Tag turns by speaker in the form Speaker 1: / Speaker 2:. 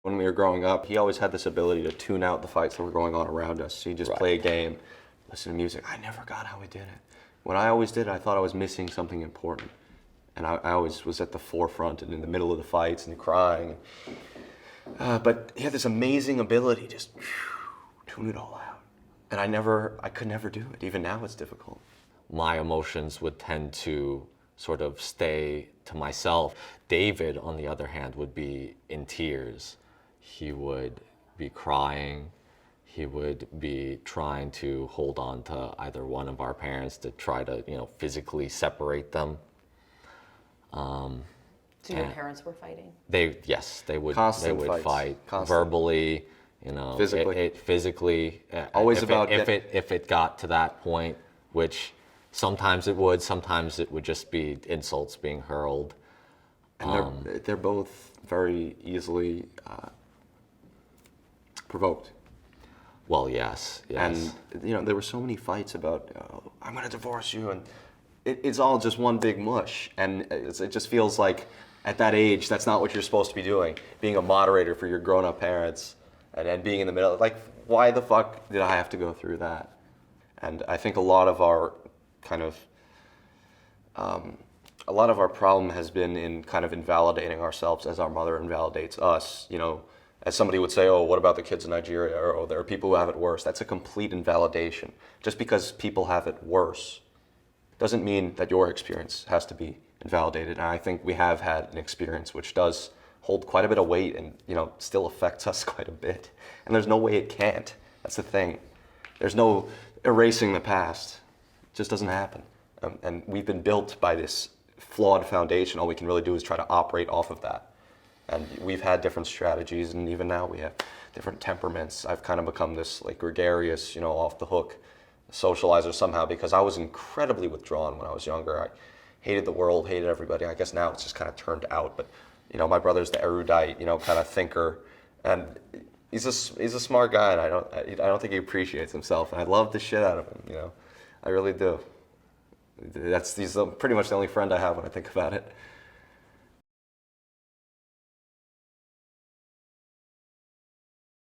Speaker 1: When we were growing up, he always had this ability to tune out the fights that were going on around us. He'd just play a game, listen to music. I never got how he did it. When I always did it, I thought I was missing something important. And I always was at the forefront and in the middle of the fights and crying. But he had this amazing ability, just tune it all out. And I could never do it. Even now it's difficult.
Speaker 2: My emotions would tend to sort of stay to myself. David, on the other hand, would be in tears. He would be crying. He would be trying to hold on to either one of our parents to try to, physically separate them.
Speaker 3: So your parents were fighting?
Speaker 2: Yes, they would.
Speaker 1: Constant
Speaker 2: they would
Speaker 1: fights.
Speaker 2: fight
Speaker 1: Constant.
Speaker 2: verbally,
Speaker 1: Physically.
Speaker 2: Physically.
Speaker 1: Always
Speaker 2: if it got to that point, which sometimes it would, sometimes it would just be insults being hurled.
Speaker 1: And they're both very easily provoked.
Speaker 2: Well, yes.
Speaker 1: And there were so many fights about I'm going to divorce you, and it's all just one big mush. And it just feels like at that age, that's not what you're supposed to be doing. Being a moderator for your grown-up parents, and being in the middle. Like, why the fuck did I have to go through that? And I think a lot of our problem has been in kind of invalidating ourselves as our mother invalidates us. As somebody would say, oh, what about the kids in Nigeria? Or, oh, there are people who have it worse. That's a complete invalidation. Just because people have it worse doesn't mean that your experience has to be invalidated. And I think we have had an experience which does hold quite a bit of weight and, still affects us quite a bit. And there's no way it can't. That's the thing. There's no erasing the past. It just doesn't happen. And we've been built by this flawed foundation. All we can really do is try to operate off of that. And we've had different strategies, and even now we have different temperaments. I've kind of become this gregarious, off the hook socializer somehow, because I was incredibly withdrawn when I was younger. I hated the world, hated everybody. I guess now it's just kind of turned out. But my brother's the erudite, kind of thinker, and he's a smart guy, and I don't think he appreciates himself. And I love the shit out of him. I really do. He's pretty much the only friend I have when I think about it.